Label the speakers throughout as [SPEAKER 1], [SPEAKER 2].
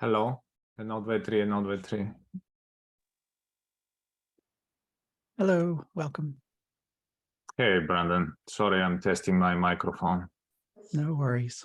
[SPEAKER 1] Hello, 1, 2, 3.
[SPEAKER 2] Hello, welcome.
[SPEAKER 1] Hey, Brandon. Sorry, I'm testing my microphone.
[SPEAKER 2] No worries.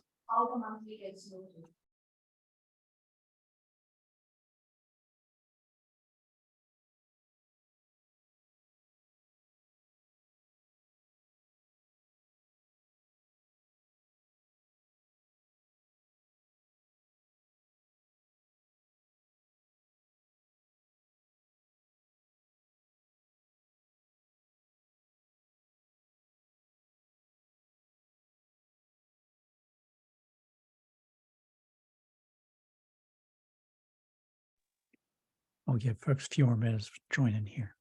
[SPEAKER 2] I'll give folks a few more minutes to join in here.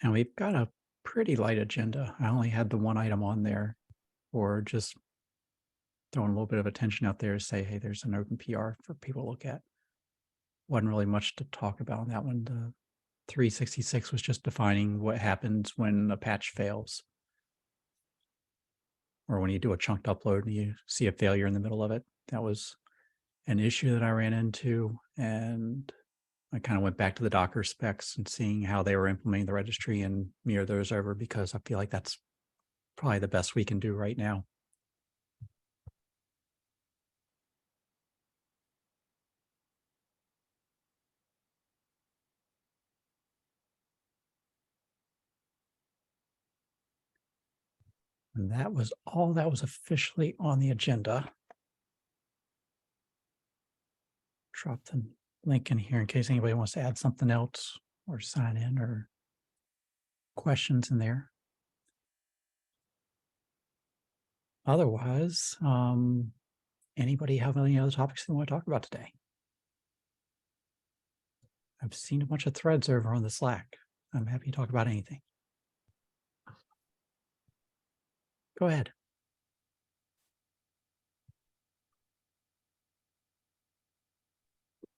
[SPEAKER 2] And we've got a pretty light agenda. I only had the one item on there for just throwing a little bit of attention out there to say, hey, there's an open PR for people to look at. Wasn't really much to talk about on that one. The 366 was just defining what happens when a patch fails, or when you do a chunked upload and you see a failure in the middle of it. That was an issue that I ran into, and I kind of went back to the Docker specs and seeing how they were implementing the registry and mirror those over, because I feel like that's probably the best we can do right now. And that was all that was officially on the agenda. Drop the link in here in case anybody wants to add something else or sign in or questions in there. Otherwise, anybody have any other topics they want to talk about today? I've seen a bunch of threads over on the Slack. I'm happy to talk about anything. Go ahead.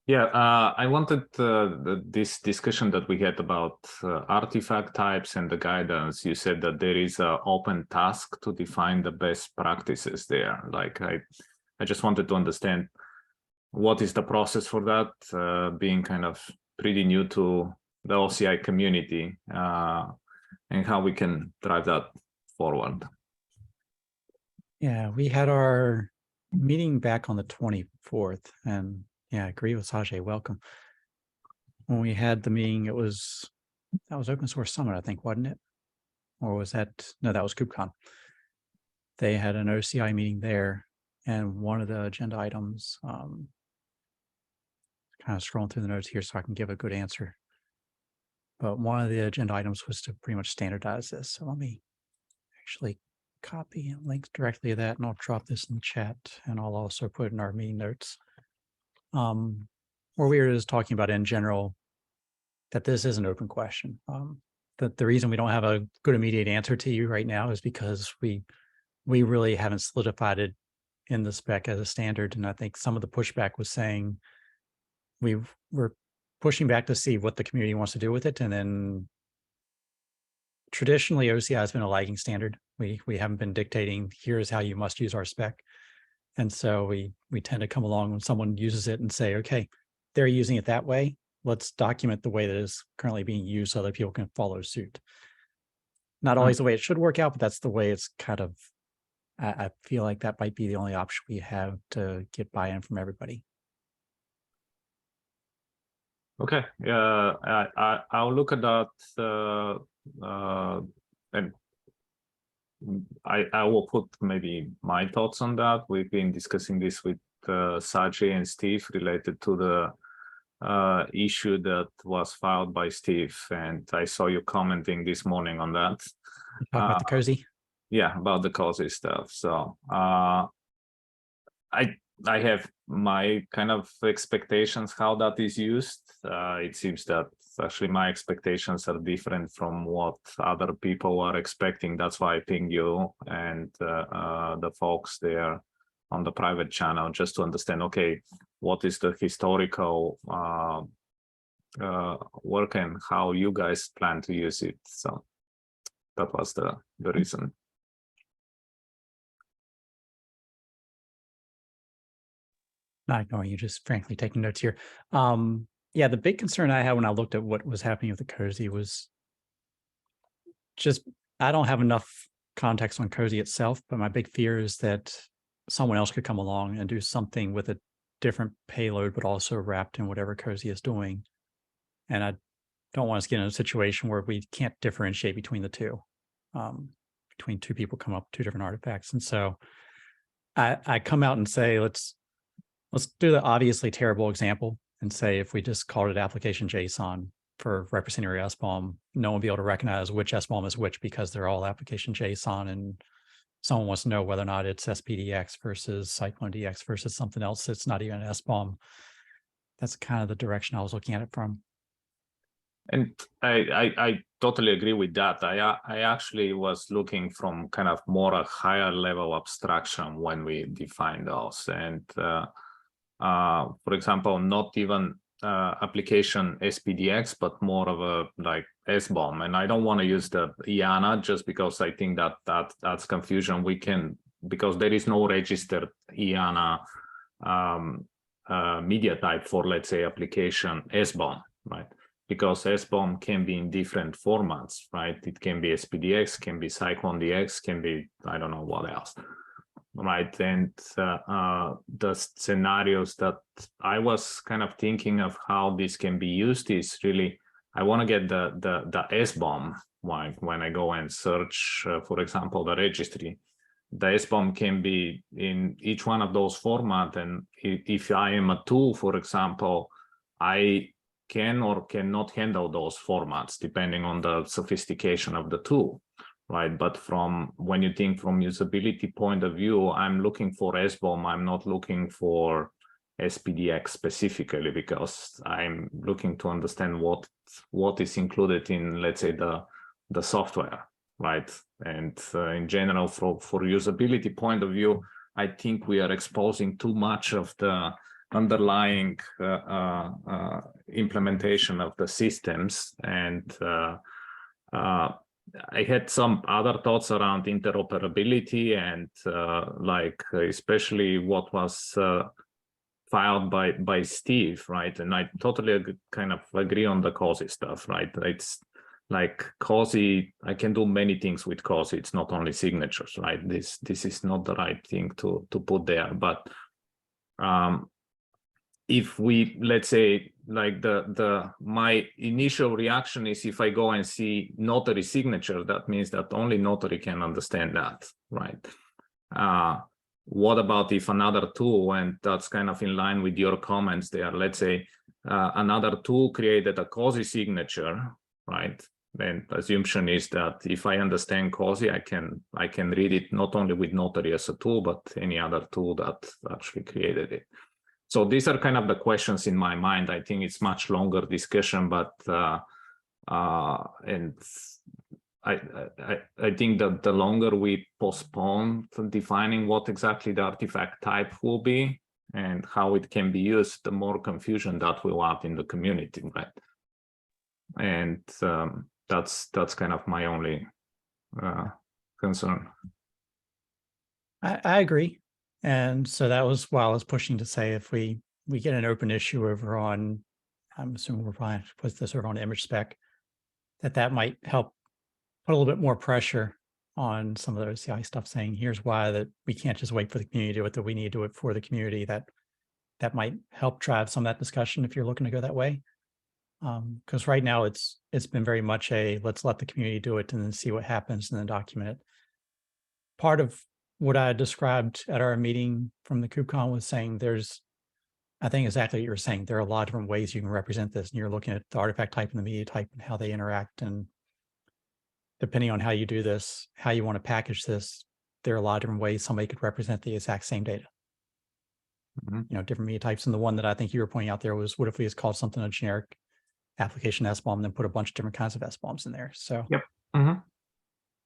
[SPEAKER 1] Yeah, I wanted this discussion that we had about artifact types and the guidance. You said that there is an open task to define the best practices there. Like I just wanted to understand what is the process for that, being kind of pretty new to the OCI community, and how we can drive that forward.
[SPEAKER 2] Yeah, we had our meeting back on the 24th, and yeah, I agree with Sajay. Welcome. When we had the meeting, that was Open Source Summit, I think, wasn't it? Or was that, no, that was KubeCon. They had an OCI meeting there, and one of the agenda items, kind of scrolling through the notes here so I can give a good answer. But one of the agenda items was to pretty much standardize this. So let me actually copy and link directly to that, and I'll drop this in the chat, and I'll also put it in our meeting notes. Where we were just talking about in general that this is an open question. That the reason we don't have a good immediate answer to you right now is because we really haven't solidified it in the spec as a standard. And I think some of the pushback was saying we're pushing back to see what the community wants to do with it. And then traditionally OCI has been a lagging standard. We haven't been dictating, here's how you must use our spec. And so we tend to come along when someone uses it and say, okay, they're using it that way. Let's document the way that is currently being used so that people can follow suit. Not always the way it should work out, but that's the way it's kind of, I feel like that might be the only option we have to get buy-in from everybody.
[SPEAKER 1] Okay, I'll look at that, and I will put maybe my thoughts on that. We've been discussing this with Sajay and Steve related to the issue that was filed by Steve, and I saw you commenting this morning on that.
[SPEAKER 2] Talk about the cozy.
[SPEAKER 1] Yeah, about the cozy stuff. So I have my kind of expectations how that is used. It seems that actually my expectations are different from what other people are expecting. That's why I ping you and the folks there on the private channel, just to understand, okay, what is the historical work and how you guys plan to use it. So that was the reason.
[SPEAKER 2] Not ignoring you, just frankly taking notes here. Yeah, the big concern I had when I looked at what was happening with the cozy was just, I don't have enough context on cozy itself, but my big fear is that someone else could come along and do something with a different payload, but also wrapped in whatever cozy is doing. And I don't want us to get in a situation where we can't differentiate between the two, between two people come up with two different artifacts. And so I come out and say, let's do the obviously terrible example and say, if we just called it application JSON for representing your SBOM, no one will be able to recognize which SBOM is which because they're all application JSON, and someone wants to know whether or not it's SPDX versus CycloneDX versus something else that's not even an SBOM. That's kind of the direction I was looking at it from.
[SPEAKER 1] And I totally agree with that. I actually was looking from kind of more a higher level abstraction when we define those. And for example, not even application SPDX, but more of a like SBOM. And I don't want to use the IANA just because I think that's confusion. We can, because there is no registered IANA media type for, let's say, application SBOM, right? Because SBOM can be in different formats, right? It can be SPDX, can be CycloneDX, can be, I don't know what else, right? And the scenarios that I was kind of thinking of how this can be used is really, I want to get the SBOM, like when I go and search, for example, the registry. The SBOM can be in each one of those formats. And if I am a tool, for example, I can or cannot handle those formats depending on the sophistication of the tool, right? But from when you think from usability point of view, I'm looking for SBOM. I'm not looking for SPDX specifically, because I'm looking to understand what is included in, let's say, the software, right? And in general, for usability point of view, I think we are exposing too much of the underlying implementation of the systems. And I had some other thoughts around interoperability and like especially what was filed by Steve, right? And I totally kind of agree on the cozy stuff, right? It's like cozy, I can do many things with cozy. It's not only signatures, right? This is not the right thing to put there, but if we, let's say, like my initial reaction is if I go and see notary signature, that means that only notary can understand that, right? What about if another tool, and that's kind of in line with your comments there, let's say another tool created a cozy signature, right? Then the assumption is that if I understand cozy, I can read it not only with notary as a tool, but any other tool that actually created it. So these are kind of the questions in my mind. I think it's much longer discussion, but and I think that the longer we postpone defining what exactly the artifact type will be and how it can be used, the more confusion that will add in the community, right? And that's kind of my only concern.
[SPEAKER 2] I agree. And so that was why I was pushing to say, if we get an open issue over on, I'm assuming we're probably put this over on image spec, that might help put a little bit more pressure on some of the OCI stuff, saying here's why that we can't just wait for the community to do it, that we need to do it for the community. That might help drive some of that discussion if you're looking to go that way. Because right now it's been very much a let's let the community do it and then see what happens and then document it. part of what I described at our meeting from the KubeCon was saying I think exactly what you were saying. There are a lot of different ways you can represent this, and you're looking at the artifact type and the media type and how they interact. And depending on how you do this, how you want to package this, there are a lot of different ways somebody could represent the exact same data. Different media types. And the one that I think you were pointing out there was, what if we just called something a generic application SBOM and then put a bunch of different kinds of SBOMs in there? So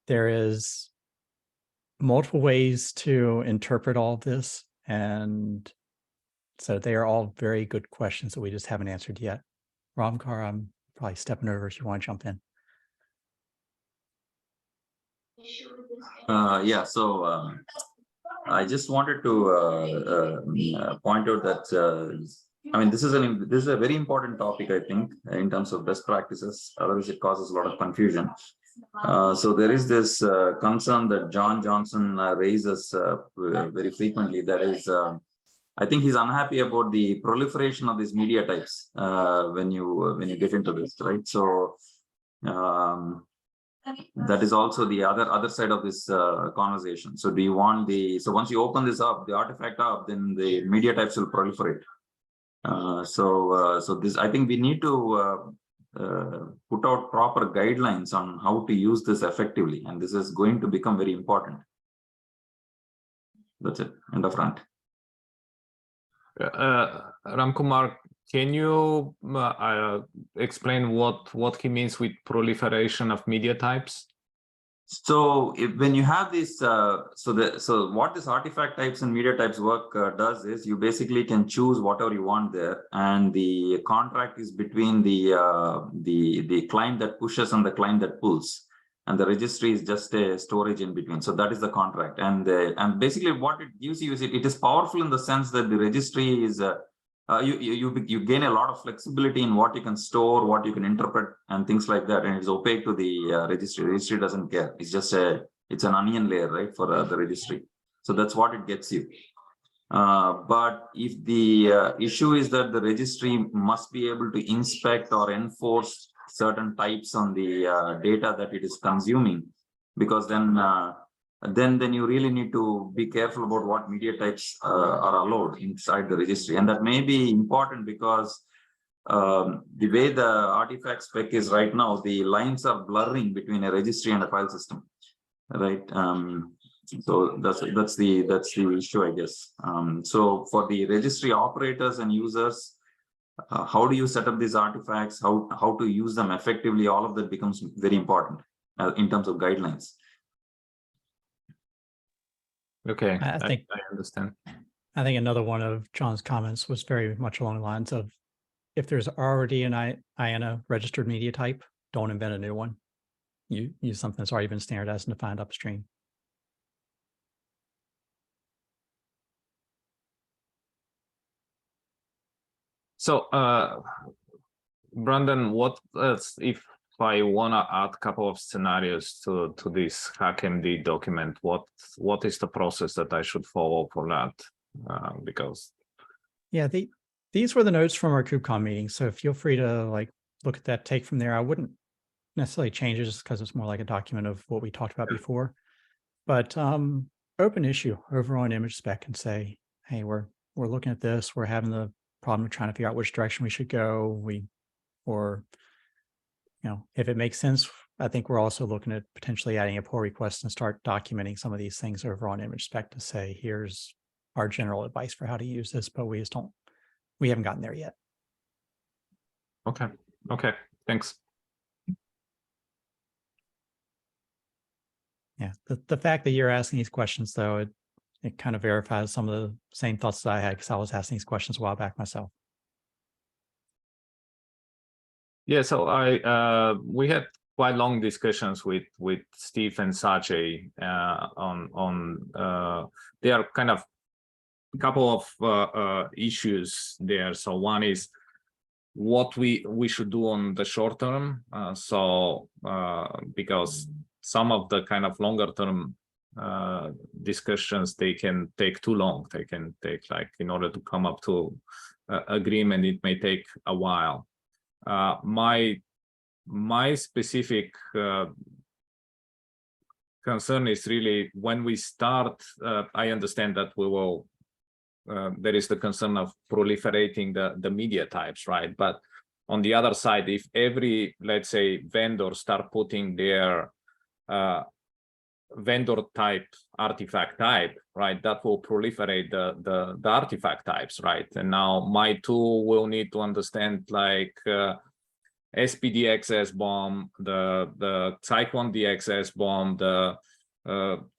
[SPEAKER 2] there is multiple ways to interpret all of this. And so they are all very good questions that we just haven't answered yet. Ramkar, I'm probably stepping over if you want to jump in.
[SPEAKER 3] Yeah, so I just wanted to point out that I mean, this is a very important topic, I think, in terms of best practices. Otherwise, it causes a lot of confusion. So there is this concern that John Johnson raises very frequently. That is, I think he's unhappy about the proliferation of these media types when you get into this, right? So that is also the other side of this conversation. So do you want so once you open this up, the artifact up, then the media types will proliferate. So this, I think we need to put out proper guidelines on how to use this effectively, and this is going to become very important. That's it. End of rant.
[SPEAKER 1] Ramkumar, can you explain what he means with proliferation of media types?
[SPEAKER 3] So when you have this, so what this artifact types and media types work does is you basically can choose whatever you want there, and the contract is between the client that pushes and the client that pulls, and the registry is just a storage in between. So that is the contract, and basically what it gives you is it is powerful in the sense that the registry is you gain a lot of flexibility in what you can store, what you can interpret, and things like that. And it's opaque to the registry. Registry doesn't care. It's just it's an onion layer, right, for the registry. So that's what it gets you. But if the issue is that the registry must be able to inspect or enforce certain types on the data that it is consuming, because then you really need to be careful about what media types are allowed inside the registry. And that may be important because the way the artifact spec is right now, the lines are blurring between a registry and a file system, right? So that's the issue, I guess. So for the registry operators and users, how do you set up these artifacts? How to use them effectively? All of that becomes very important in terms of guidelines.
[SPEAKER 1] Okay,
[SPEAKER 2] I think
[SPEAKER 1] I understand.
[SPEAKER 2] I think another one of John's comments was very much along the lines of, if there's already an IANA registered media type, don't invent a new one. Use something that's already been standardized and defined upstream.
[SPEAKER 1] So, Brandon, what else if I want to add a couple of scenarios to this HackMD document? What is the process that I should follow for that? Because
[SPEAKER 2] these were the notes from our KubeCon meeting, so feel free to look at that, take from there. I wouldn't necessarily change it just because it's more like a document of what we talked about before, but open issue over on image spec and say, hey, we're looking at this, we're having the problem of trying to figure out which direction we should go. If it makes sense, I think we're also looking at potentially adding a pull request and start documenting some of these things over on image spec to say, here's our general advice for how to use this, but we haven't gotten there yet.
[SPEAKER 1] Okay, thanks.
[SPEAKER 2] Yeah, the fact that you're asking these questions, though, it kind of verifies some of the same thoughts that I had, because I was asking these questions a while back myself.
[SPEAKER 1] Yeah, so we had quite long discussions with Steve and Sajay on there are kind of a couple of issues there. So one is what we should do on the short term. Because some of the kind of longer term discussions, they can take too long. They can take, in order to come up to agreement, it may take a while. My specific concern is really when we start, I understand that we will, there is the concern of proliferating the media types, right? But on the other side, if every, let's say, vendor start putting their vendor type artifact type, right, that will proliferate the artifact types, right? And now my tool will need to understand like SPDX SBOM, the Cyclone DX SBOM, the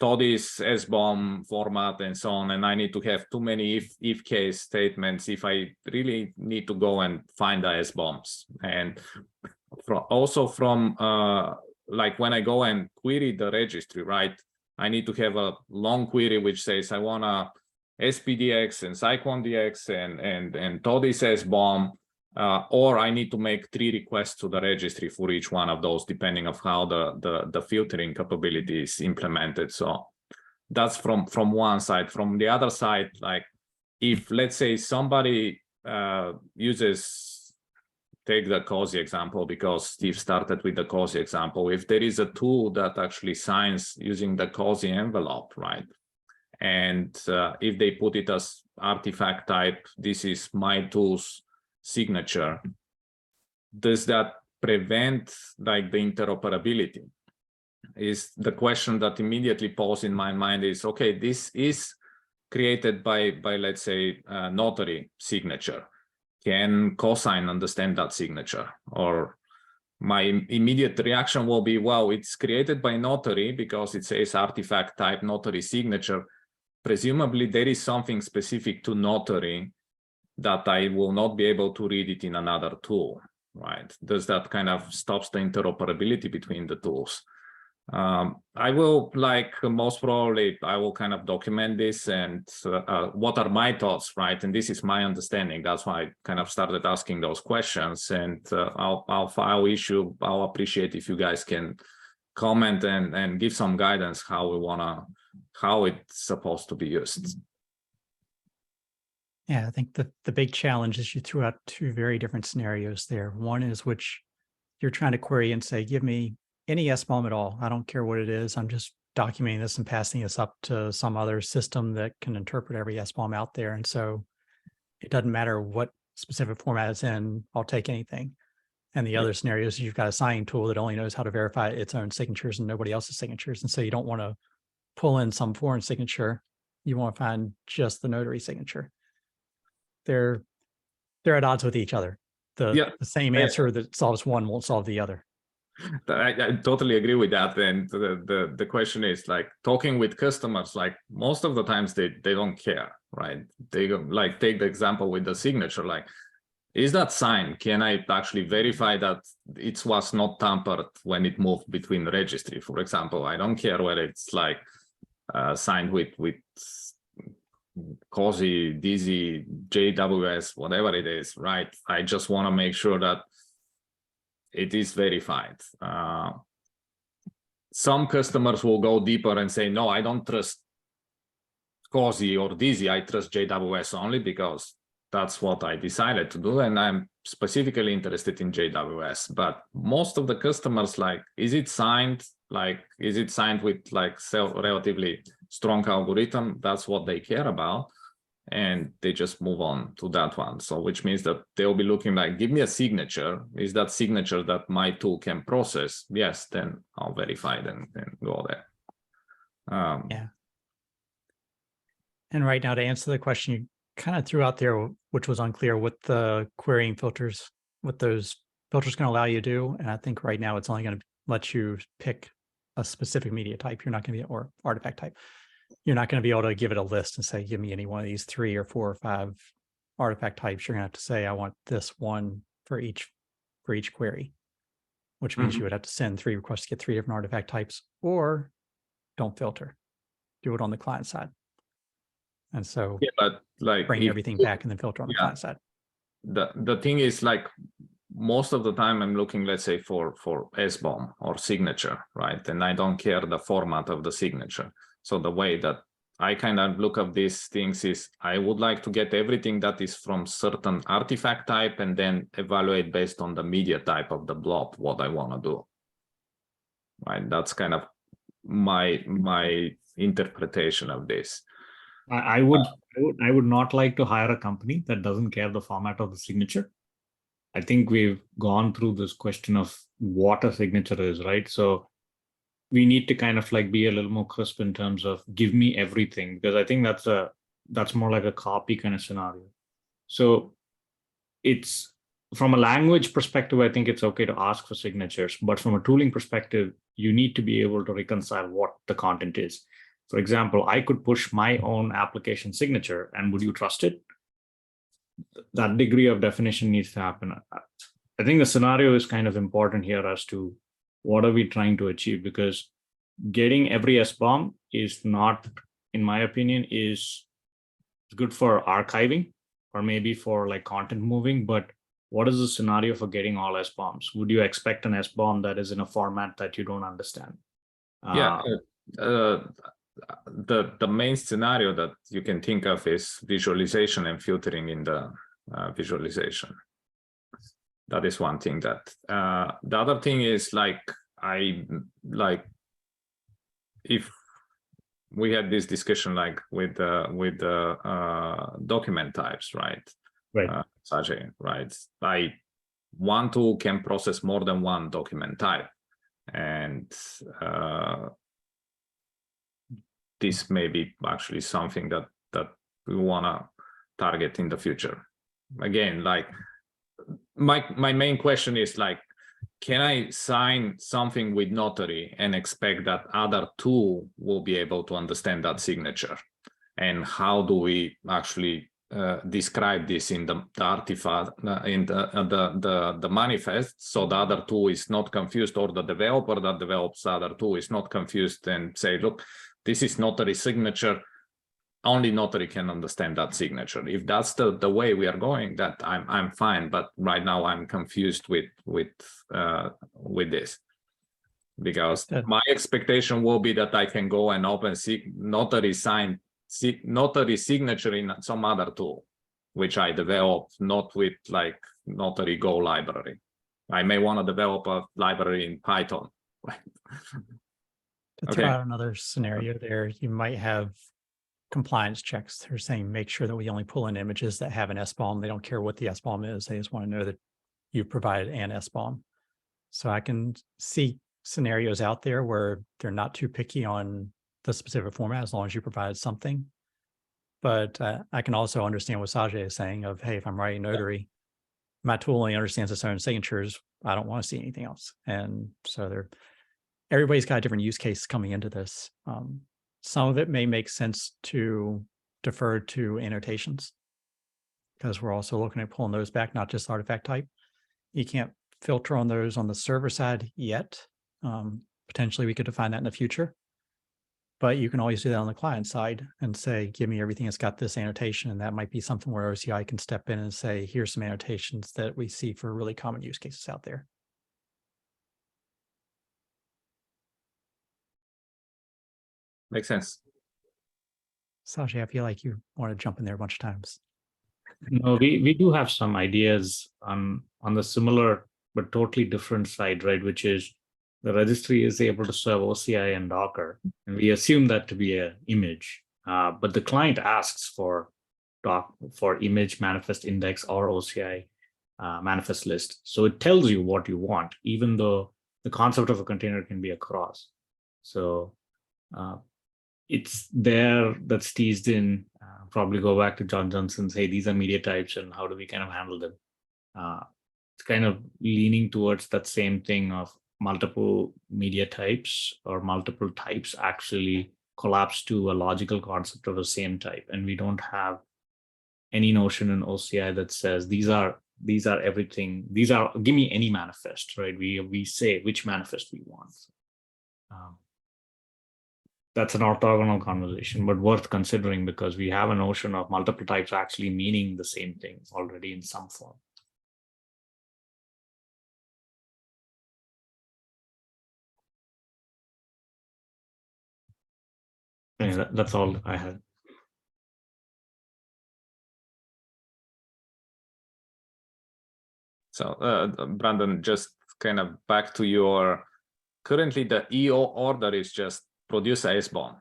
[SPEAKER 1] TODIS SBOM format, and so on. And I need to have too many if case statements if I really need to go and find the SBOMs. And also from like when I go and query the registry, right, I need to have a long query which says I want a SPDX and Cyclone DX and TODIS SBOM. Or I need to make 3 requests to the registry for each one of those, depending on how the filtering capability is implemented. So that's from one side. From the other side, like if let's say somebody take the COSI example, because Steve started with the COSI example. If there is a tool that actually signs using the COSI envelope, right? And if they put it as artifact type, this is my tool's signature, does that prevent like the interoperability? Is the question that immediately pops in my mind is, okay, this is created by let's say notary signature. Can cosign understand that signature? Or my immediate reaction will be, well, it's created by notary because it says artifact type notary signature. Presumably there is something specific to notary that I will not be able to read it in another tool, right? Does that kind of stops the interoperability between the tools? I will, like, most probably I will kind of document this and what are my thoughts, right? And this is my understanding. That's why I kind of started asking those questions, and I'll file issue. I'll appreciate if you guys can comment and give some guidance how it's supposed to be used.
[SPEAKER 2] Yeah, I think the big challenge is you threw out 2 very different scenarios there. One is which you're trying to query and say, give me any SBOM at all. I don't care what it is. I'm just documenting this and passing this up to some other system that can interpret every SBOM out there. And so it doesn't matter what specific format it's in, I'll take anything. And the other scenario is you've got a signing tool that only knows how to verify its own signatures and nobody else's signatures. And so you don't want to pull in some foreign signature. You want to find just the notary signature. They're at odds with each other. The same answer that solves one won't solve the other.
[SPEAKER 1] I totally agree with that. And the question is, like, talking with customers, like most of the times they don't care, right? They go, like, take the example with the signature, like, is that signed? Can I actually verify that it was not tampered when it moved between registry, for example? I don't care whether it's like signed with COSI, DZ, JWS, whatever it is, right? I just want to make sure that it is verified. Some customers will go deeper and say, no, I don't trust COSI or DZ, I trust JWS only because that's what I decided to do, and I'm specifically interested in JWS. But most of the customers, like, is it signed? Like, is it signed with like relatively strong algorithm? That's what they care about, and they just move on to that one. So which means that they'll be looking like, give me a signature. Is that signature that my tool can process? Yes, then I'll verify it and go there.
[SPEAKER 2] Yeah. And right now, to answer the question you kind of threw out there, which was unclear, what the querying filters, what those filters can allow you to do. And I think right now it's only going to let you pick a specific media type. You're not going to be, or artifact type. You're not going to be able to give it a list and say, give me any one of these 3 or 4 or 5 artifact types. You're going to have to say, I want this one for each query, which means you would have to send 3 requests to get 3 different artifact types, or don't filter, do it on the client side. And so
[SPEAKER 1] but like
[SPEAKER 2] bring everything back and then filter on the client side.
[SPEAKER 1] The thing is, like, most of the time I'm looking, let's say, for SBOM or signature, right? And I don't care the format of the signature. So the way that I kind of look at these things is I would like to get everything that is from certain artifact type and then evaluate based on the media type of the blob what I want to do. Right? That's kind of my interpretation of this.
[SPEAKER 4] I would not like to hire a company that doesn't care the format of the signature. I think we've gone through this question of what a signature is, right? So we need to kind of like be a little more crisp in terms of give me everything, because I think that's more like a copy kind of scenario. So it's from a language perspective, I think it's okay to ask for signatures, but from a tooling perspective, you need to be able to reconcile what the content is. For example, I could push my own application signature, and would you trust it? That degree of definition needs to happen. I think the scenario is kind of important here as to what are we trying to achieve, because getting every SBOM is not, in my opinion, is good for archiving or maybe for like content moving, but what is the scenario for getting all SBOMs? Would you expect an SBOM that is in a format that you don't understand?
[SPEAKER 1] The main scenario that you can think of is visualization and filtering in the visualization. That is one thing. That the other thing is if we had this discussion like with document types, right?
[SPEAKER 4] Right.
[SPEAKER 1] Sajay, right? One tool can process more than one document type, and this may be actually something that we want to target in the future. Again, like my main question is like, can I sign something with notary and expect that other tool will be able to understand that signature? And how do we actually describe this in the artifact, in the manifest, so the other tool is not confused, or the developer that develops the other tool is not confused and say, look, this is notary signature, only notary can understand that signature. If that's the way we are going, that I'm fine, but right now I'm confused with this, because my expectation will be that I can go and open notary signature in some other tool, which I developed, not with like Notary Go library. I may want to develop a library in Python.
[SPEAKER 2] To throw out another scenario there, you might have compliance checks. They're saying, make sure that we only pull in images that have an SBOM. They don't care what the SBOM is. They just want to know that you provided an SBOM. So I can see scenarios out there where they're not too picky on the specific format as long as you provided something. But I can also understand what Sajay is saying of, hey, if I'm writing notary, my tool only understands its own signatures. I don't want to see anything else. And so everybody's got a different use case coming into this. Some of it may make sense to defer to annotations, because we're also looking at pulling those back, not just artifact type. You can't filter on those on the server side yet. Potentially we could define that in the future, but you can always do that on the client side and say, give me everything that's got this annotation. And that might be something where OCI can step in and say, here's some annotations that we see for really common use cases out there.
[SPEAKER 1] Makes sense.
[SPEAKER 2] Sajay, I feel like you want to jump in there a bunch of times.
[SPEAKER 4] No, we do have some ideas on the similar but totally different side, right? Which is the registry is able to serve OCI and Docker, and we assume that to be an image. But the client asks for image manifest index or OCI manifest list. So it tells you what you want, even though the concept of a container can be across. So it's there, that's teased in. Probably go back to John Johnson's, hey, these are media types and how do we kind of handle them? It's kind of leaning towards that same thing of multiple media types or multiple types actually collapse to a logical concept of the same type. And we don't have any notion in OCI that says these are everything. Give me any manifest, right? We say which manifest we want. That's an orthogonal conversation, but worth considering, because we have a notion of multiple types actually meaning the same thing already in some form. Yeah, that's all I had.
[SPEAKER 1] So, Brandon, just kind of back to your, currently the EO order is just produce a S-bomb.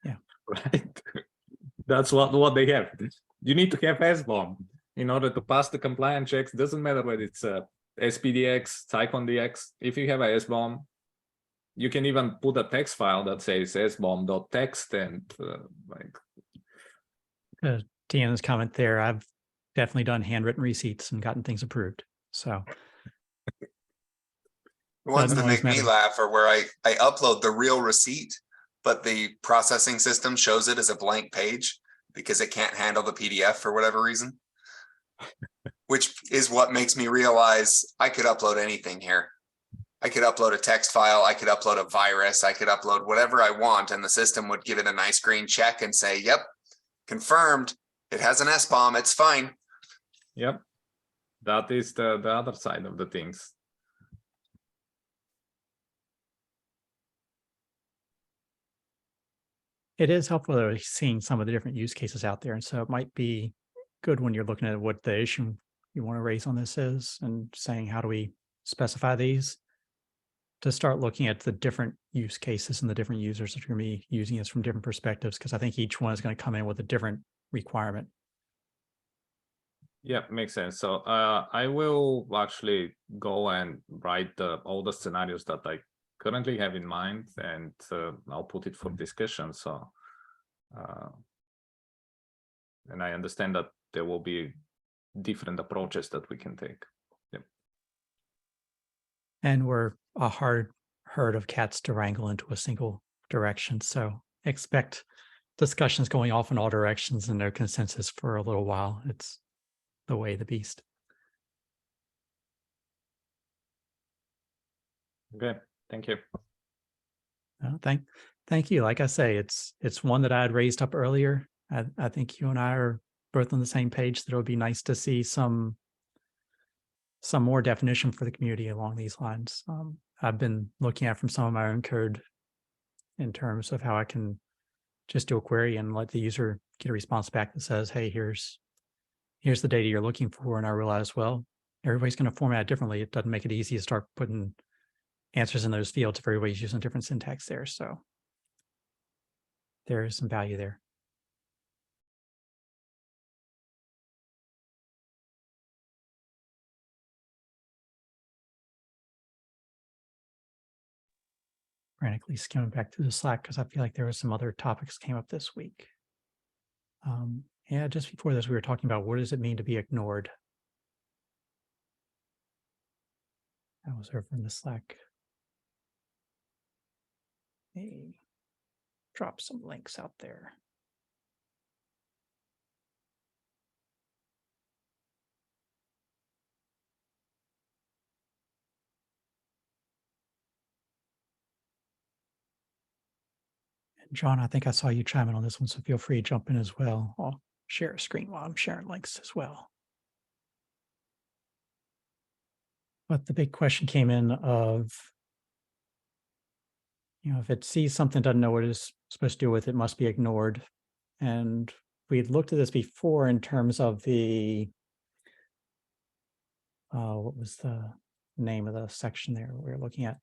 [SPEAKER 2] Yeah.
[SPEAKER 1] Right. That's what they have. You need to have S-bomb in order to pass the compliance checks. Doesn't matter whether it's SPDX, CycloneDX. If you have a S-bomb, you can even put a text file that says sbomb.txt and
[SPEAKER 2] Deanna's comment there, I've definitely done handwritten receipts and gotten things approved. So
[SPEAKER 5] The ones
[SPEAKER 2] Doesn't
[SPEAKER 5] that
[SPEAKER 2] always
[SPEAKER 5] make me
[SPEAKER 2] matter.
[SPEAKER 5] laugh are where I upload the real receipt, but the processing system shows it as a blank page because it can't handle the PDF for whatever reason. Which is what makes me realize I could upload anything here. I could upload a text file, I could upload a virus, I could upload whatever I want, and the system would give it a nice green check and say, yep, confirmed, it has an S-bomb, it's fine.
[SPEAKER 1] yep, that is the other side of the things.
[SPEAKER 2] it is helpful though, seeing some of the different use cases out there. And so it might be good when you're looking at what the issue you want to raise on this is and saying, how do we specify these? To start looking at the different use cases and the different users that are going to be using this from different perspectives, because I think each one is going to come in with a different requirement.
[SPEAKER 1] Yeah, makes sense. So I will actually go and write all the scenarios that I currently have in mind, and I'll put it for discussion. So, and I understand that there will be different approaches that we can take. Yep.
[SPEAKER 2] And we're a hard herd of cats to wrangle into a single direction. So expect discussions going off in all directions and no consensus for a little while. It's the way of the beast.
[SPEAKER 1] Okay, thank you.
[SPEAKER 2] Thank you. Like I say, it's one that I had raised up earlier. I think you and I are both on the same page that it would be nice to see some more definition for the community along these lines. I've been looking at from some of my own code in terms of how I can just do a query and let the user get a response back that says, hey, here's the data you're looking for. And I realized, well, everybody's going to format it differently. It doesn't make it easy to start putting answers in those fields if everybody's using different syntax there. So there is some value there. Frantically skimming back through the Slack because I feel like there were some other topics came up this week. Yeah, just before this, we were talking about what does it mean to be ignored? That was over in the Slack. Hey, drop some links out there. And John, I think I saw you chime in on this one, so feel free to jump in as well. I'll share a screen while I'm sharing links as well. But the big question came in of, if it sees something, doesn't know what it's supposed to do with it, must be ignored. And we had looked at this before in terms of the, what was the name of the section there we were looking at?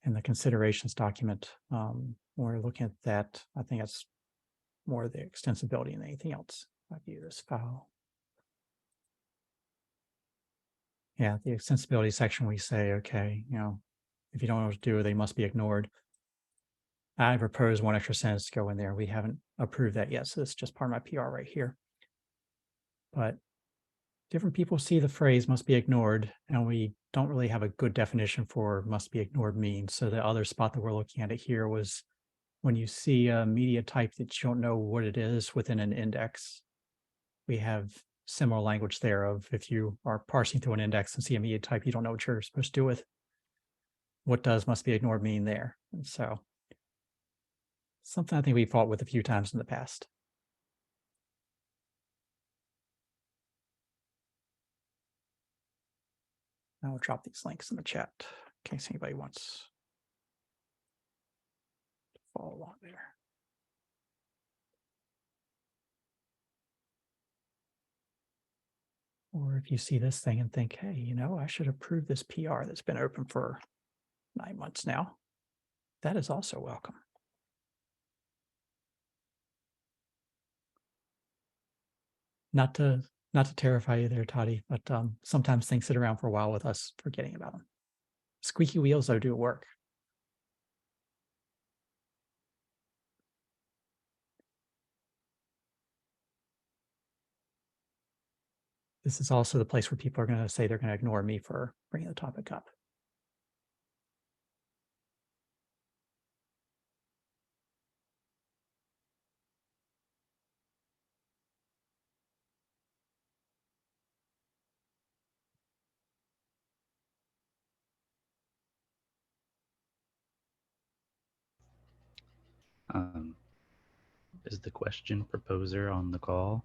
[SPEAKER 2] In the considerations document, we're looking at that. I think it's more the extensibility than anything else. I view this file. Yeah, the extensibility section, we say, okay, if you don't know what to do, they must be ignored. I propose one extra sentence to go in there. We haven't approved that yet, so it's just part of my PR right here. But different people see the phrase must be ignored, and we don't really have a good definition for must be ignored means. So the other spot that we're looking at it here was when you see a media type that you don't know what it is within an index. We have similar language there of if you are parsing through an index and see a media type you don't know what you're supposed to do with, what does must be ignored mean there? And so something I think we fought with a few times in the past. I will drop these links in the chat in case anybody wants to follow along there. Or if you see this thing and think, hey, I should approve this PR that's been open for 9 months now. That is also welcome. Not to terrify you there, Toddy, but sometimes things sit around for a while with us forgetting about them. Squeaky wheels, though, do work. This is also the place where people are going to say they're going to ignore me for bringing the topic up.
[SPEAKER 6] Is the question proposer on the call?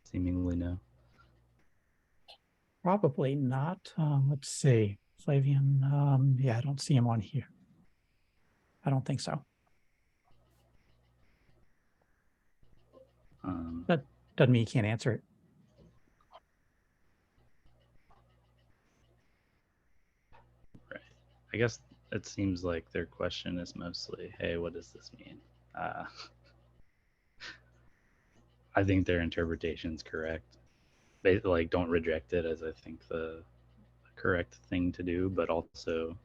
[SPEAKER 6] Seemingly no.
[SPEAKER 2] Probably not. Let's see. Flavian, yeah, I don't see him on here. I don't think so. That doesn't mean you can't answer it.
[SPEAKER 6] Right. I guess it seems like their question is mostly, hey, what does this mean? I think their interpretation is correct. They like don't reject it as I think the correct thing to do, but also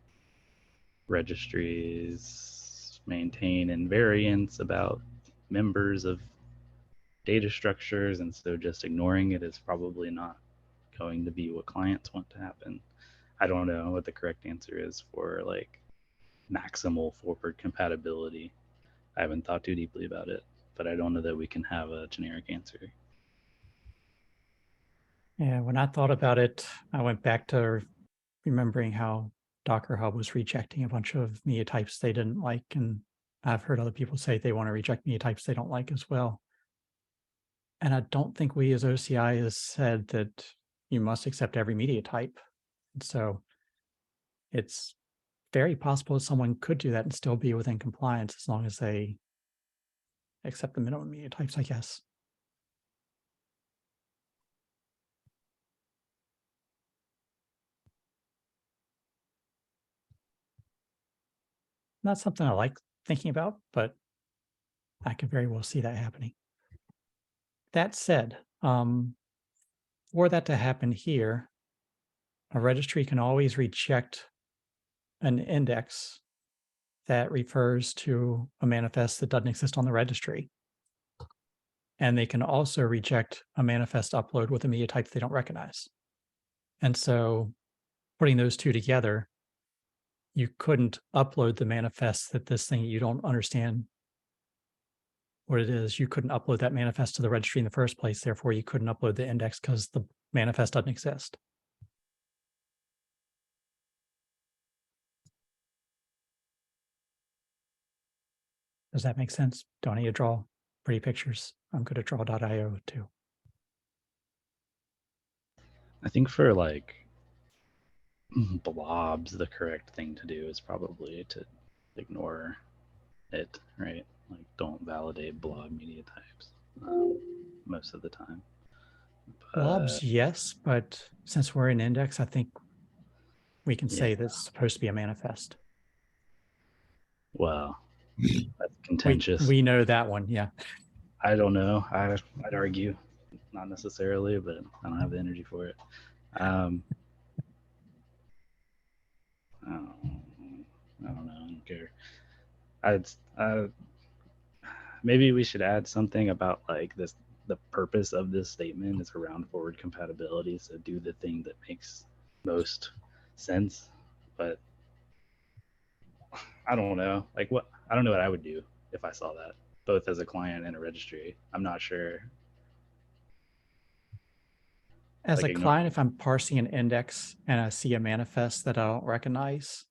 [SPEAKER 6] registries maintain invariants about members of data structures, and so just ignoring it is probably not going to be what clients want to happen. I don't know what the correct answer is for like maximal forward compatibility. I haven't thought too deeply about it, but I don't know that we can have a generic answer.
[SPEAKER 2] Yeah, when I thought about it, I went back to remembering how Docker Hub was rejecting a bunch of media types they didn't like. And I've heard other people say they want to reject media types they don't like as well. And I don't think we as OCI has said that you must accept every media type. And so it's very possible that someone could do that and still be within compliance as long as they accept the minimum media types, I guess. Not something I like thinking about, but I could very well see that happening. That said, for that to happen here, a registry can always reject an index that refers to a manifest that doesn't exist on the registry. And they can also reject a manifest upload with a media type they don't recognize. And so putting those two together, you couldn't upload the manifest that this thing you don't understand what it is. You couldn't upload that manifest to the registry in the first place. Therefore, you couldn't upload the index because the manifest doesn't exist. Does that make sense? Don't need to draw pretty pictures. I'm good at draw.io too.
[SPEAKER 6] I think for like blobs, the correct thing to do is probably to ignore it, right? Like don't validate blob media types most of the time.
[SPEAKER 2] Blobs, yes, but since we're in index, I think we can say that's supposed to be a manifest.
[SPEAKER 6] Well, that's contentious.
[SPEAKER 2] We know that one, yeah.
[SPEAKER 6] I don't know. I'd argue, not necessarily, but I don't have the energy for it. I don't know. I don't care. Maybe we should add something about like this. The purpose of this statement is around forward compatibility. So do the thing that makes most sense. But I don't know. Like what? I don't know what I would do if I saw that, both as a client and a registry. I'm not sure.
[SPEAKER 2] As
[SPEAKER 6] Like
[SPEAKER 2] a client, if I'm parsing an index and I see a manifest that I don't recognize,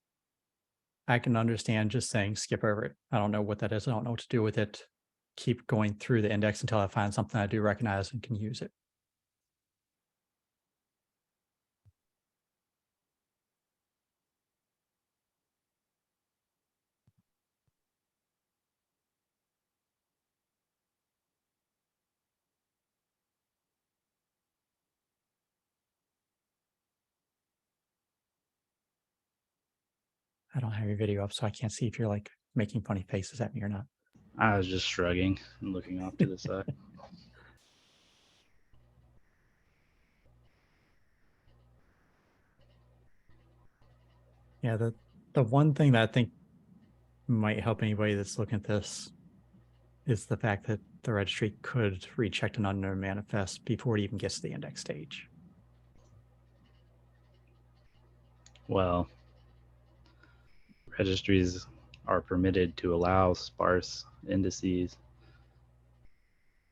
[SPEAKER 2] I can understand just saying skip over it. I don't know what that is. I don't know what to do with it. Keep going through the index until I find something I do recognize and can use it. I don't have your video up, so I can't see if you're like making funny faces at me or not.
[SPEAKER 6] I was just shrugging and looking off to the side.
[SPEAKER 2] Yeah, the one thing that I think might help anybody that's looking at this is the fact that the registry could reject an unknown manifest before it even gets to the index stage.
[SPEAKER 6] Well, registries are permitted to allow sparse indices.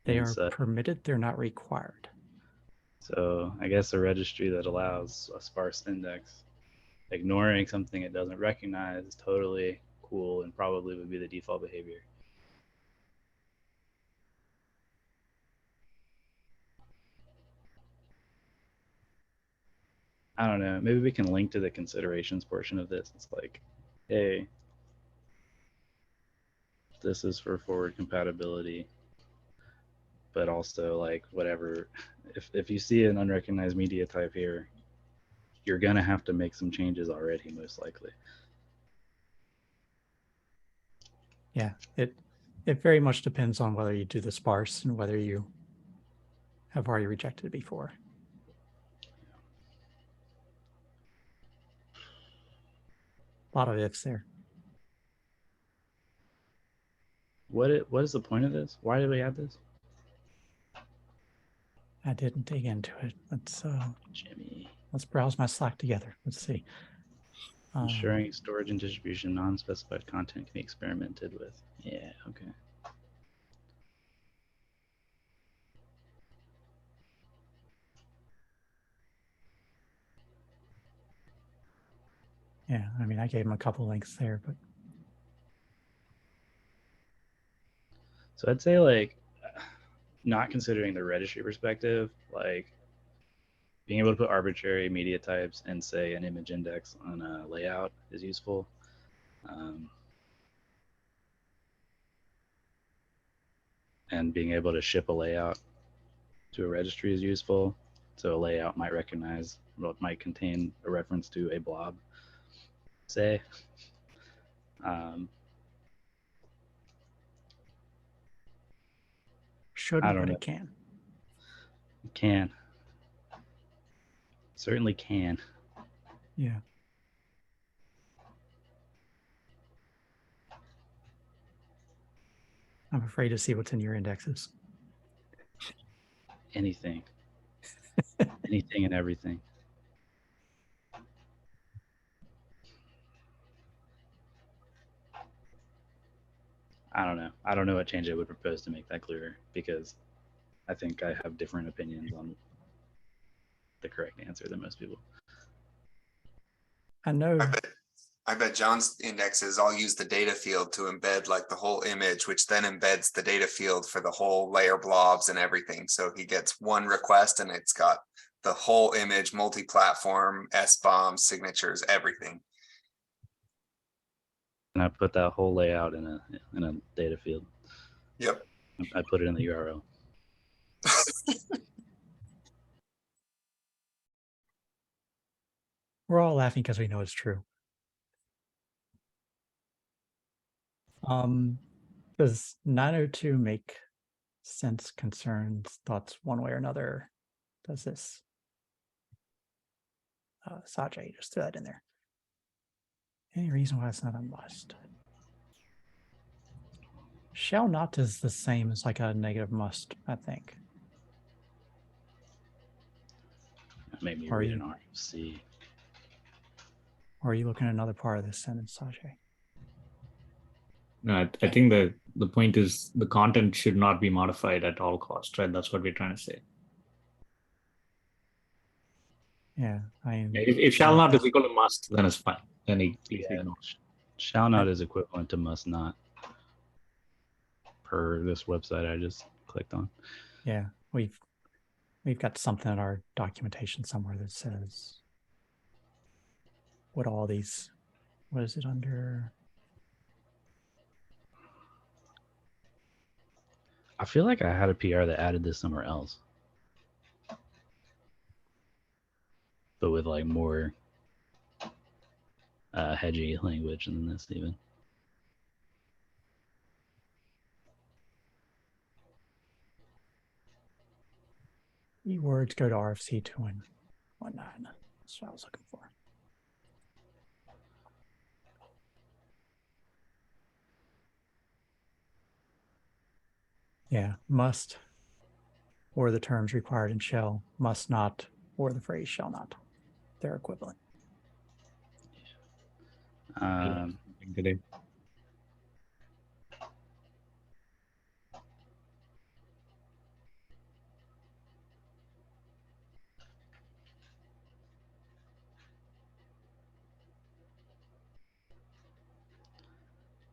[SPEAKER 2] They
[SPEAKER 6] and
[SPEAKER 2] are
[SPEAKER 6] such.
[SPEAKER 2] permitted, they're not required.
[SPEAKER 6] So I guess a registry that allows a sparse index, ignoring something it doesn't recognize, is totally cool and probably would be the default behavior. I don't know. Maybe we can link to the considerations portion of this. It's like, hey, this is for forward compatibility, but also like whatever. If you see an unrecognized media type here, you're gonna have to make some changes already, most likely.
[SPEAKER 2] Yeah, it very much depends on whether you do the sparse and whether you have already rejected it before. A lot of ifs there.
[SPEAKER 6] What is the point of this? Why did we add this?
[SPEAKER 2] I didn't dig into it.
[SPEAKER 6] Jimmy.
[SPEAKER 2] Let's browse my Slack together. Let's see.
[SPEAKER 6] Ensuring storage and distribution non-specified content can be experimented with. Yeah, okay.
[SPEAKER 2] Yeah, I mean, I gave him a couple links there, but
[SPEAKER 6] So I'd say like, not considering the registry perspective, like being able to put arbitrary media types and say an image index on a layout is useful. And being able to ship a layout to a registry is useful. So a layout might recognize what might contain a reference to a blob, say.
[SPEAKER 2] shouldn't,
[SPEAKER 6] I don't
[SPEAKER 2] but
[SPEAKER 6] know.
[SPEAKER 2] it can.
[SPEAKER 6] It can. Certainly can.
[SPEAKER 2] Yeah. I'm afraid to see what's in your indexes.
[SPEAKER 6] Anything. Anything and everything. I don't know. I don't know what change I would propose to make that clearer, because I think I have different opinions on the correct answer than most people.
[SPEAKER 2] I know.
[SPEAKER 5] I bet John's indexes all use the data field to embed like the whole image, which then embeds the data field for the whole layer blobs and everything. So he gets one request and it's got the whole image, multi-platform, SBOM, signatures, everything.
[SPEAKER 6] And I put that whole layout in a data field.
[SPEAKER 5] Yep.
[SPEAKER 6] I put it in the URL.
[SPEAKER 2] We're all laughing because we know it's true. Does 902 make sense, concerns, thoughts one way or another? Does this? Sajay, just threw that in there. Any reason why it's not a must? Shall not is the same as like a negative must, I think.
[SPEAKER 6] That made me
[SPEAKER 2] Are
[SPEAKER 6] read
[SPEAKER 2] you-
[SPEAKER 6] an RFC.
[SPEAKER 2] Or are you looking at another part of this sentence, Sajay?
[SPEAKER 4] No, I think the point is the content should not be modified at all costs, right? That's what we're trying to say.
[SPEAKER 2] Yeah,
[SPEAKER 4] If shall not is equal to must, then it's fine. Then please
[SPEAKER 6] Yeah.
[SPEAKER 4] ignore.
[SPEAKER 6] Shall not is equivalent to must not, per this website I just clicked on.
[SPEAKER 2] Yeah, we've got something in our documentation somewhere that says what all these, what is it under?
[SPEAKER 6] I feel like I had a PR that added this somewhere else, but with like more hedgy language than this even.
[SPEAKER 2] Keywords go to RFC 2.19. That's what I was looking for. Yeah, must, or the terms required in shall, must not, or the phrase shall not. They're equivalent.
[SPEAKER 4] Today.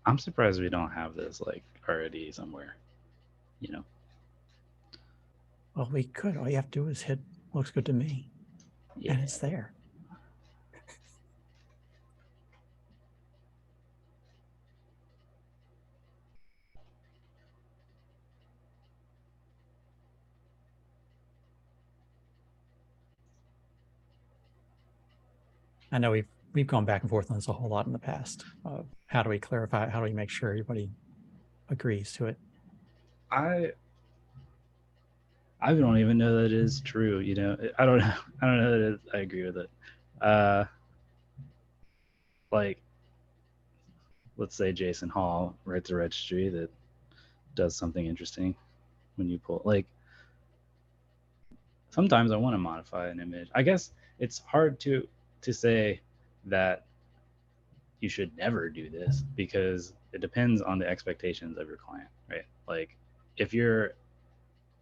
[SPEAKER 6] I'm surprised we don't have this like already somewhere, you know.
[SPEAKER 2] Well, we could. All you have to do is hit looks good to me.
[SPEAKER 6] Yeah.
[SPEAKER 2] And it's there. I know we've gone back and forth on this a whole lot in the past. How do we clarify it? How do we make sure everybody agrees to it?
[SPEAKER 6] I don't even know that it is true. You know, I don't know. I don't know that it is, I agree with it. Like, let's say Jason Hall writes a registry that does something interesting. When you pull, like, sometimes I want to modify an image. I guess it's hard to say that you should never do this because it depends on the expectations of your client, right? Like, if you're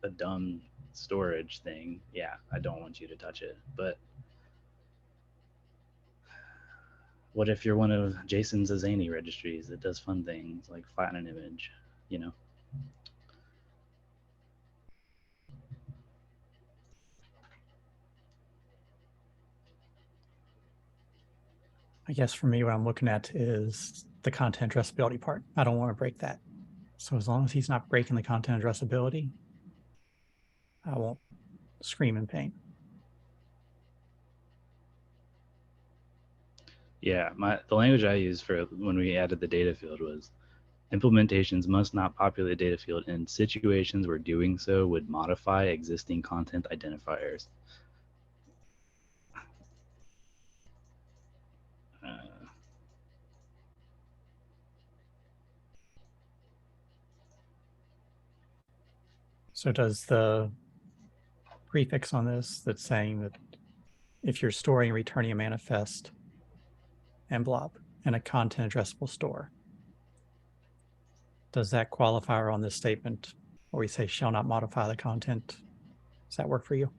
[SPEAKER 6] a dumb storage thing, yeah, I don't want you to touch it. But what if you're one of Jason's Azani registries that does fun things like flatten an image, you know?
[SPEAKER 2] I guess for me, what I'm looking at is the content addressability part. I don't want to break that. So as long as he's not breaking the content addressability, I won't scream in pain.
[SPEAKER 6] Yeah, the language I used for when we added the data field was implementations must not populate data field in situations where doing so would modify existing content identifiers.
[SPEAKER 2] So does the prefix on this that's saying that if you're storing and returning a manifest and blob in a content addressable store, does that qualifier on this statement where we say shall not modify the content, does that work for you?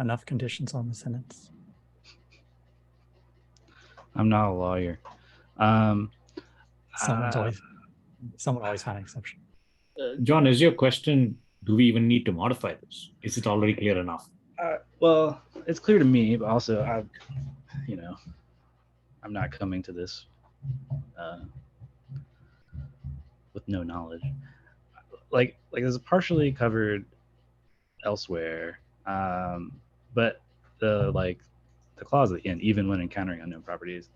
[SPEAKER 2] Enough conditions on the sentence.
[SPEAKER 6] I'm not a lawyer.
[SPEAKER 2] Someone always find an exception.
[SPEAKER 4] John, is your question, do we even need to modify this? Is it already clear enough?
[SPEAKER 6] Well, it's clear to me, but also I'm not coming to this with no knowledge. Like this is partially covered elsewhere, but the clause at the end, even when encountering unknown properties,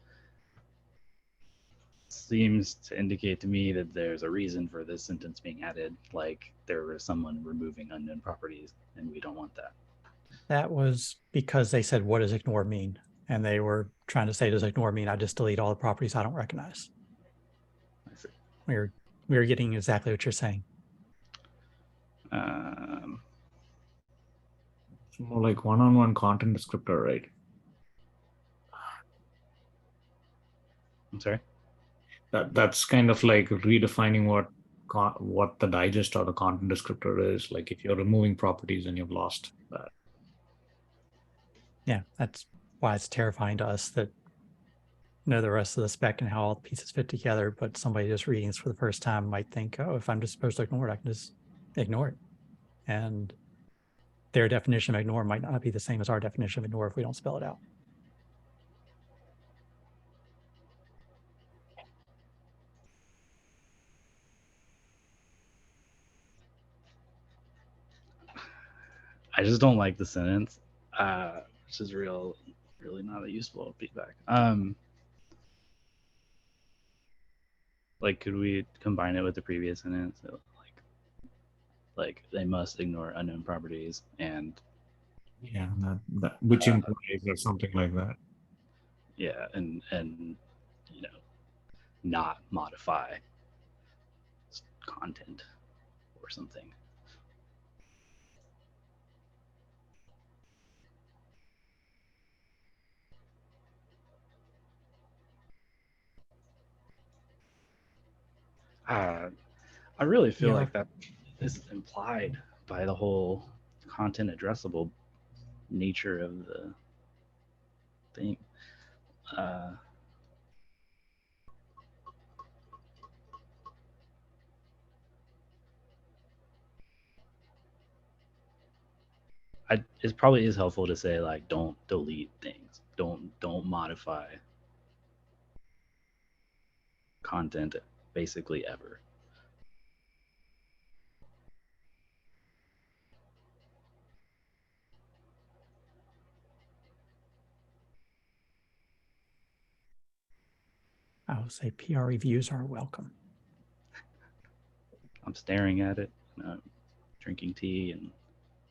[SPEAKER 6] seems to indicate to me that there's a reason for this sentence being added, like there was someone removing unknown properties, and we don't want that.
[SPEAKER 2] That was because they said, what does ignore mean? And they were trying to say, does ignore mean I just delete all the properties I don't recognize?
[SPEAKER 6] I see.
[SPEAKER 2] We're getting exactly what you're saying.
[SPEAKER 4] It's more like one-on-one content descriptor, right?
[SPEAKER 6] I'm sorry?
[SPEAKER 4] That's kind of like redefining what the digest or the content descriptor is. Like if you're removing properties and you've lost that.
[SPEAKER 2] Yeah, that's why it's terrifying to us that know the rest of the spec and how all the pieces fit together, but somebody just reading this for the first time might think, oh, if I'm just supposed to ignore it, I can just ignore it. And their definition of ignore might not be the same as our definition of ignore if we don't spell it out.
[SPEAKER 6] I just don't like the sentence, which is really not a useful feedback. Like, could we combine it with the previous sentence? So, like they must ignore unknown properties and
[SPEAKER 4] Yeah, which implies or something like that.
[SPEAKER 6] yeah, and you know, not modify content or something. I really feel
[SPEAKER 2] Yeah.
[SPEAKER 6] like that is implied by the whole content addressable nature of the thing. It probably is helpful to say like don't delete things, don't modify content basically ever.
[SPEAKER 2] I will say PR reviews are welcome.
[SPEAKER 6] I'm staring at it, drinking tea, and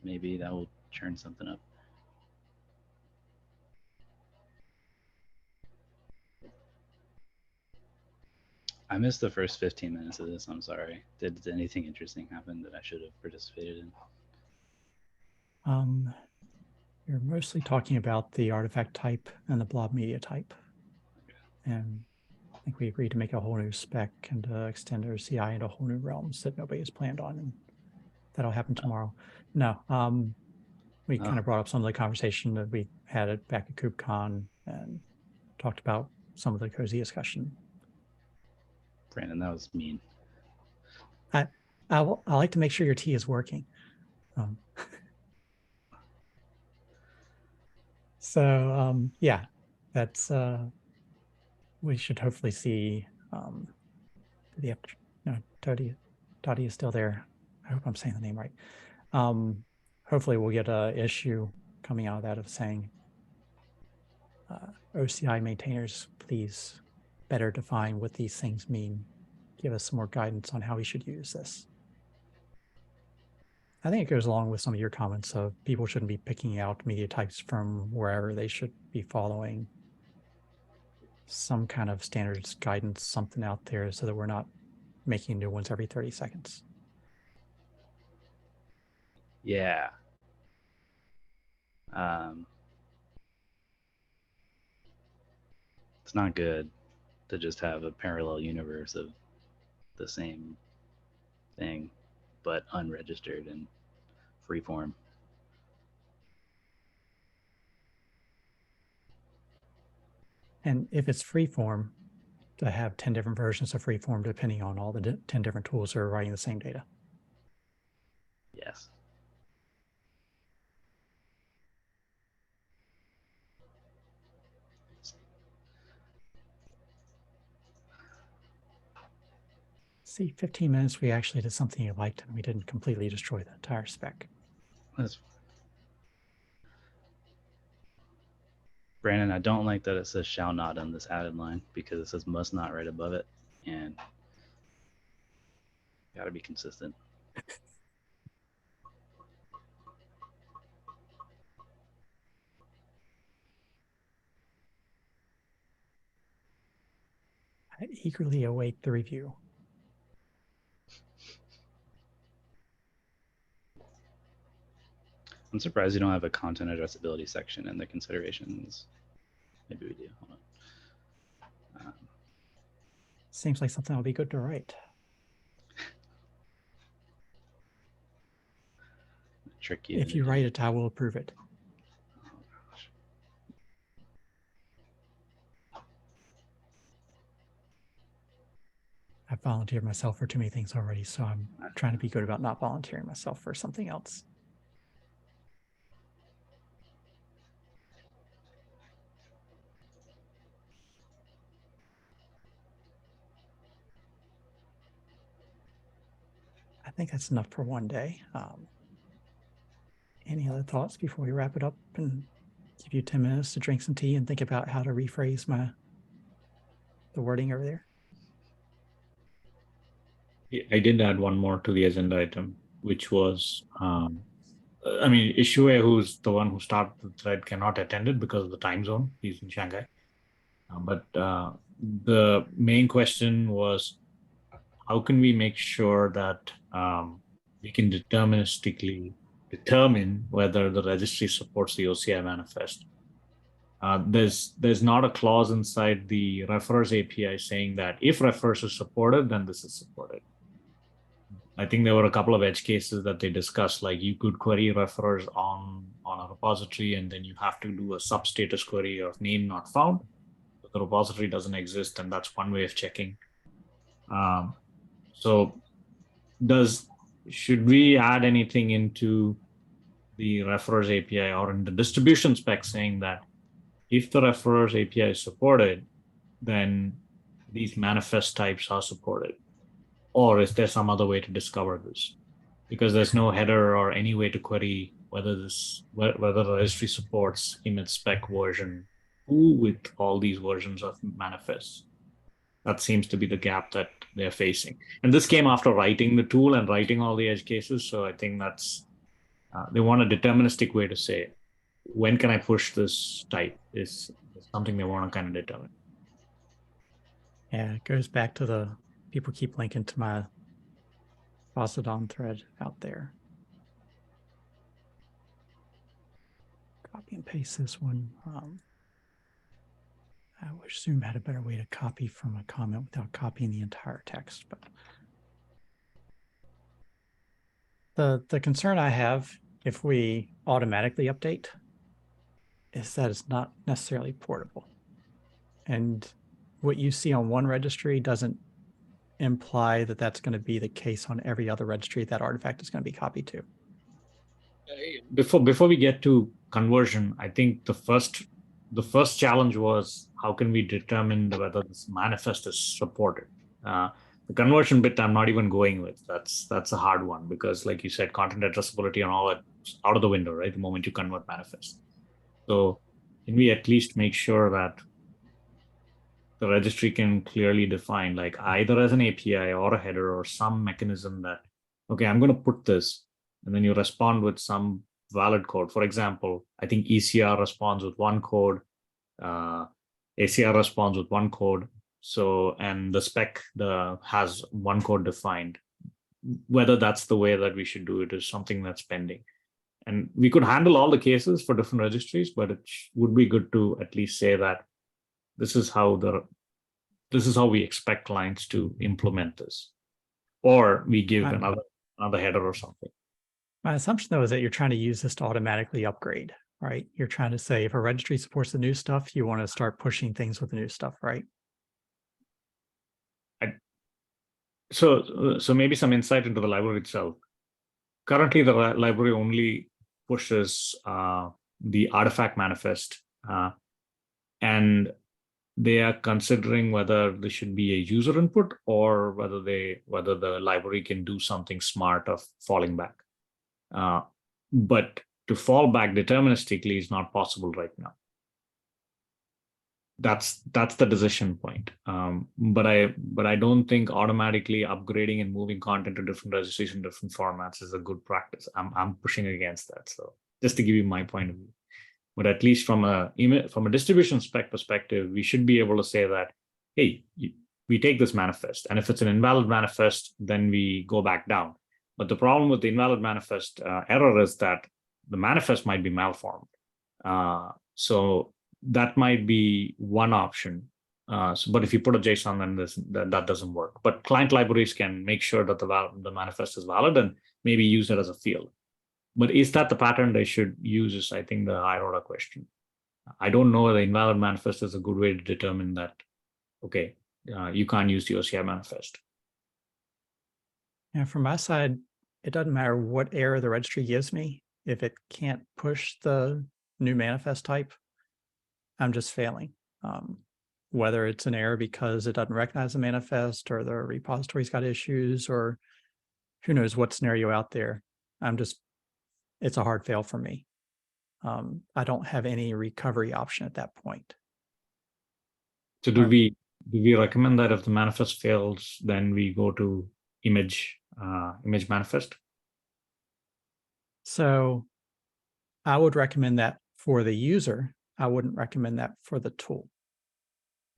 [SPEAKER 6] maybe that will churn something up. I missed the first 15 minutes of this. I'm sorry. Did anything interesting happen that I should have participated in?
[SPEAKER 2] You're mostly talking about the artifact type and the blob media type. And I think we agreed to make a whole new spec and extend our CI into whole new realms that nobody has planned on. And that'll happen tomorrow. No, we kind of brought up some of the conversation that we had back at KubeCon and talked about some of the cozy discussion.
[SPEAKER 6] Brandon, that was mean.
[SPEAKER 2] I like to make sure your tea is working. Yeah, that's we should hopefully see Dodie is still there. I hope I'm saying the name right. Hopefully we'll get a issue coming out of that of saying OCI maintainers, please better define what these things mean. Give us some more guidance on how we should use this. I think it goes along with some of your comments of people shouldn't be picking out media types from wherever. They should be following some kind of standards guidance, something out there so that we're not making new ones every 30 seconds.
[SPEAKER 6] Yeah. It's not good to just have a parallel universe of the same thing, but unregistered and freeform.
[SPEAKER 2] And if it's freeform, to have 10 different versions of freeform depending on all the 10 different tools that are writing the same data.
[SPEAKER 6] Yes.
[SPEAKER 2] See, 15 minutes, we actually did something you liked and we didn't completely destroy the entire spec.
[SPEAKER 6] Brandon, I don't like that it says shall not on this added line because it says must not right above it, and got to be consistent.
[SPEAKER 2] I eagerly await the review.
[SPEAKER 6] I'm surprised you don't have a content addressability section in the considerations. Maybe we do. Hold on.
[SPEAKER 2] Seems like something will be good to write.
[SPEAKER 6] Trick you.
[SPEAKER 2] If you write it, I will approve it.
[SPEAKER 6] Oh, gosh.
[SPEAKER 2] I've volunteered myself for too many things already, so I'm trying to be good about not volunteering myself for something else. I think that's enough for one day. Any other thoughts before we wrap it up and give you 10 minutes to drink some tea and think about how to rephrase the wording over there?
[SPEAKER 4] I did add one more to the agenda item, which was, I mean, Ishue, who's the one who started the thread, cannot attend it because of the time zone. He's in Shanghai. But the main question was, how can we make sure that we can deterministically determine whether the registry supports the OCI manifest? There's not a clause inside the referrers API saying that if referrers is supported, then this is supported. I think there were a couple of edge cases that they discussed, like you could query referrers on a repository, and then you have to do a substatus query of name not found. But the repository doesn't exist, and that's one way of checking. So should we add anything into the referrers API or in the distribution spec saying that if the referrers API is supported, then these manifest types are supported? Or is there some other way to discover this? Because there's no header or any way to query whether the registry supports image spec version 2 with all these versions of manifests. That seems to be the gap that they're facing. And this came after writing the tool and writing all the edge cases. So I think that's, they want a deterministic way to say, when can I push this type is something they want to kind of determine.
[SPEAKER 2] Yeah, it goes back to the people keep linking to my Posidon thread out there. Copy and paste this one. I wish Zoom had a better way to copy from a comment without copying the entire text. But the concern I have if we automatically update is that it's not necessarily portable. And what you see on one registry doesn't imply that that's going to be the case on every other registry that artifact is going to be copied to.
[SPEAKER 4] Before we get to conversion, I think the first challenge was how can we determine whether this manifest is supported. The conversion bit I'm not even going with. That's a hard one because, like you said, content addressability and all that out of the window, right? The moment you convert manifest. So can we at least make sure that the registry can clearly define, like either as an API or a header or some mechanism that, okay, I'm going to put this, and then you respond with some valid code. For example, I think ECR responds with one code, ACR responds with one code. So, and the spec has one code defined. Whether that's the way that we should do it is something that's pending. And we could handle all the cases for different registries, but it would be good to at least say that this is how we expect clients to implement this, or we give another header or something.
[SPEAKER 2] My assumption though is that you're trying to use this to automatically upgrade, right? You're trying to say if a registry supports the new stuff, you want to start pushing things with the new stuff, right?
[SPEAKER 4] So maybe some insight into the library itself. Currently, the library only pushes the artifact manifest, and they are considering whether there should be a user input or whether the library can do something smart of falling back. But to fall back deterministically is not possible right now. That's the decision point. But I don't think automatically upgrading and moving content to different registries in different formats is a good practice. I'm pushing against that. So just to give you my point of view. But at least from a distribution spec perspective, we should be able to say that, hey, we take this manifest, and if it's an invalid manifest, then we go back down. But the problem with the invalid manifest error is that the manifest might be malformed. So that might be one option. But if you put a JSON, then that doesn't work. But client libraries can make sure that the manifest is valid and maybe use it as a field. But is that the pattern they should use is, I think, the higher order question. I don't know whether invalid manifest is a good way to determine that, okay, you can't use the OCI manifest.
[SPEAKER 2] Yeah, from my side, it doesn't matter what error the registry gives me. If it can't push the new manifest type, I'm just failing. Whether it's an error because it doesn't recognize the manifest or the repository's got issues or who knows what scenario out there. I'm just it's a hard fail for me. I don't have any recovery option at that point.
[SPEAKER 4] So do we recommend that if the manifest fails, then we go to image manifest?
[SPEAKER 2] So I would recommend that for the user. I wouldn't recommend that for the tool.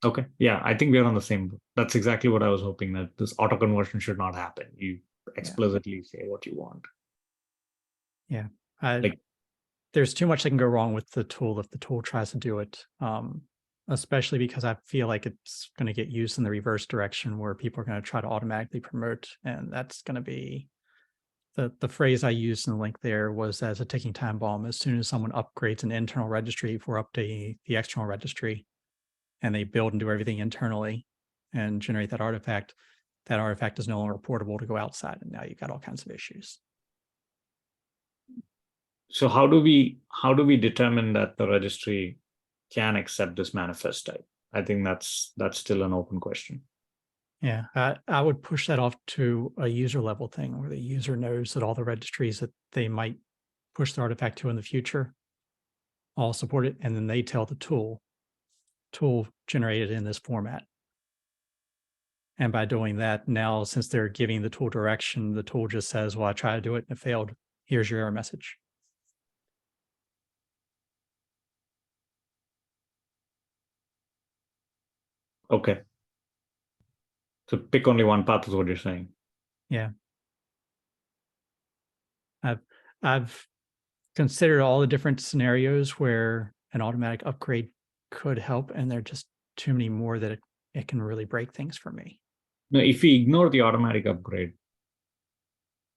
[SPEAKER 4] Okay. Yeah, I think we're on the same. That's exactly what I was hoping, that this auto conversion should not happen. You explicitly say what you want.
[SPEAKER 2] Yeah. There's too much that can go wrong with the tool if the tool tries to do it. Especially because I feel like it's going to get used in the reverse direction where people are going to try to automatically promote. And that's going to be the phrase I used in the link there was as a ticking time bomb. As soon as someone upgrades an internal registry for updating the external registry, and they build and do everything internally and generate that artifact is no longer portable to go outside. And now you've got all kinds of issues.
[SPEAKER 4] So how do we determine that the registry can accept this manifest type? I think that's still an open question.
[SPEAKER 2] Yeah, I would push that off to a user level thing where the user knows that all the registries that they might push the artifact to in the future all support it, and then they tell the tool generated in this format. And by doing that, now since they're giving the tool direction, the tool just says, well, I tried to do it and it failed. Here's your error message.
[SPEAKER 4] Okay. So pick only one path is what you're saying.
[SPEAKER 2] Yeah. I've considered all the different scenarios where an automatic upgrade could help, and there are just too many more that it can really break things for me.
[SPEAKER 4] Now, if we ignore the automatic upgrade,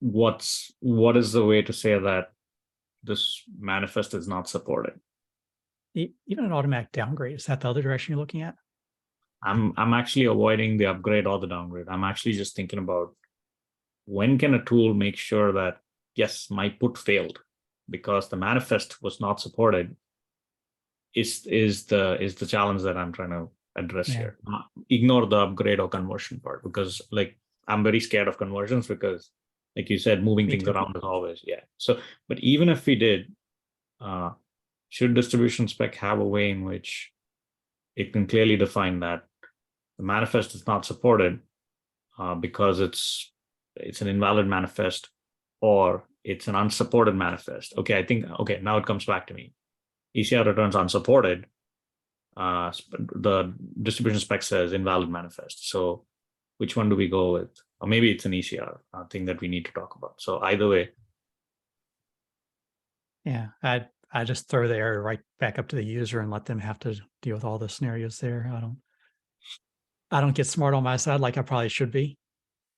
[SPEAKER 4] what is the way to say that this manifest is not supported?
[SPEAKER 2] Even an automatic downgrade, is that the other direction you're looking at?
[SPEAKER 4] I'm actually avoiding the upgrade or the downgrade. I'm actually just thinking about when can a tool make sure that, yes, my put failed because the manifest was not supported is the challenge that I'm trying to address here. Ignore the upgrade or conversion part, because like I'm very scared of conversions because, like you said, moving things around is always, So, but even if we did, should distribution spec have a way in which it can clearly define that the manifest is not supported because it's an invalid manifest or it's an unsupported manifest? Okay, now it comes back to me. ECR returns unsupported. The distribution spec says invalid manifest. So which one do we go with? Or maybe it's an ECR thing that we need to talk about. So either way.
[SPEAKER 2] Yeah, I just throw the error right back up to the user and let them have to deal with all the scenarios there. I don't get smart on my side like I probably should be.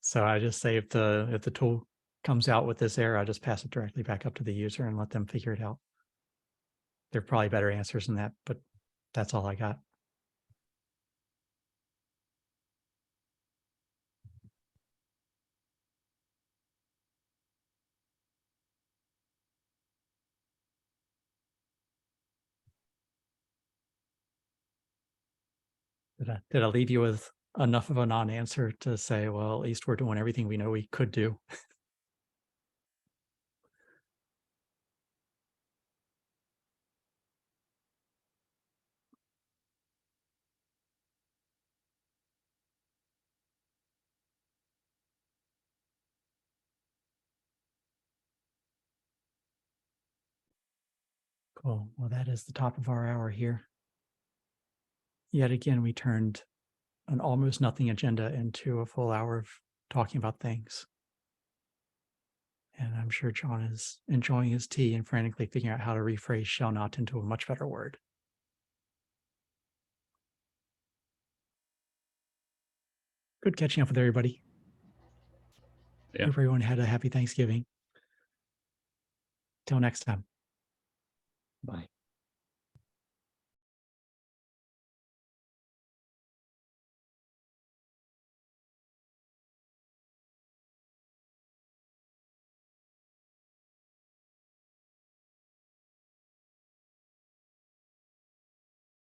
[SPEAKER 2] So I just say if the tool comes out with this error, I just pass it directly back up to the user and let them figure it out. There are probably better answers than that, but that's all I got. Did I leave you with enough of a non-answer to say, well, at least we're doing everything we know we could do? Cool. Well, that is the top of our hour here. Yet again, we turned an almost nothing agenda into a full hour of talking about things. And I'm sure John is enjoying his tea and frantically figuring out how to rephrase shall not into a much better word. Good catching up with everybody.
[SPEAKER 6] Yeah.
[SPEAKER 2] Hope everyone had a happy Thanksgiving. Till next time.
[SPEAKER 4] Bye.